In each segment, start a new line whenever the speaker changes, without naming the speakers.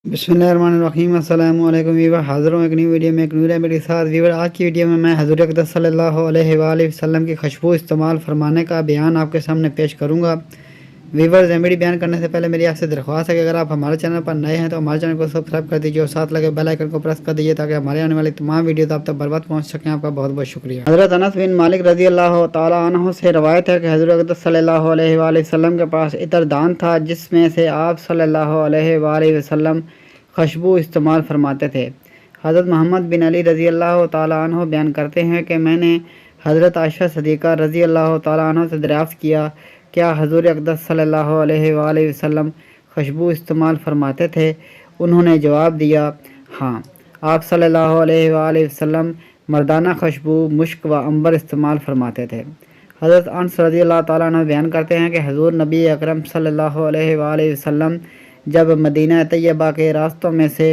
बिस्मिल्लाहिर्रहमानिर्रहीम। अस्सलामु अलैकुम वीवर, हाज़िर हूँ एक नई वीडियो में एक नूर है मेरे साथ। वीवर, आज की वीडियो में मैं हज़ूर अक़दस सल्लल्लाहु अलैहि वसल्लम की खुशबू इस्तेमाल फरमाने का बयान आपके सामने पेश करूँगा। वीवर, रेमेडी बयान करने से पहले मेरी आपसे दरख्वास्त है कि अगर आप हमारे चैनल पर नए हैं तो हमारे चैनल को सब्सक्राइब कर दीजिए और साथ लगे बेल आइकन को प्रेस कर दीजिए ताकि हमारे आने वाली तमाम वीडियोज़ आप तक बर्बाद पहुँच सकें। आपका बहुत बहुत शुक्रिया। हज़रत अनस बिन मालिक रज़ी अल्लाह तआला अन्हु से रवायत है कि हज़ूर अक़दस सल्लल्लाहु अलैहि वसल्लम के पास इतर दान था जिसमें से आप सल्लल्लाहु अलैहि वसल्लम खुशबू इस्तेमाल फरमाते थे। हज़रत मोहम्मद बिन अली रज़ी अल्लाह तआला अन्हु बयान करते हैं कि मैंने हज़रत आयशा सदीक़ा रज़ी अल्लाह तआला अन्हा से दरियाफ़्त किया, क्या हज़ूर अक़दस सल्लल्लाहु अलैहि वसल्लम खुशबू इस्तेमाल फरमाते थे? उन्होंने जवाब दिया, हाँ, आप सल्लल्लाहु अलैहि वसल्लम मर्दाना खुशबू, मुश्क व अंबर इस्तेमाल फरमाते थे। हज़रत अनस रज़ी अल्लाह तआला अन्हु बयान करते हैं कि हज़ूर नबी अकरम सल्लल्लाहु अलैहि वसल्लम जब मदीना तैयबा के रास्तों में से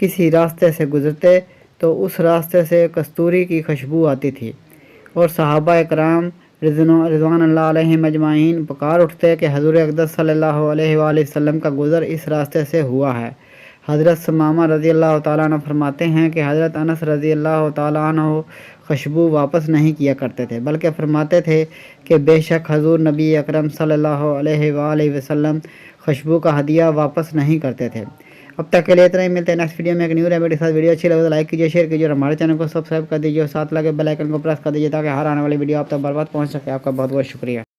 किसी रास्ते से गुज़रते तो उस रास्ते से कस्तूरी की खुशबू आती थी और सहाबा इकराम रिज़वानुल्लाह अलैहिम अजमाइन पुकार उठते कि हज़ूर अक़दस सल्लल्लाहु अलैहि वसल्लम का गुज़र इस रास्ते से हुआ है। हज़रत सुमामा रज़ी अल्लाह तआला अन्हु फरमाते हैं कि हज़रत अनस रज़ी अल्लाह तआला अन्हु खुशबू वापस नहीं किया करते थे, बल्कि फरमाते थे कि बेशक हज़ूर नबी अकरम सल्लल्लाहु अलैहि वसल्लम खुशबू का हदिया वापस नहीं करते थे। अब तक के लिए इतना ही, मिलते हैं नेक्स्ट वीडियो में एक न्यू रेमेडी के साथ। वीडियो अच्छी लगे तो लाइक कीजिए, शेयर कीजिए और हमारे चैनल को सब्सक्राइब कर दीजिए और साथ लगे बेल आइकन को प्रेस कर दीजिए ताकि हर आने वाली वीडियो आप तक बर्बाद पहुंच सके। आपका बहुत बहुत शुक्रिया।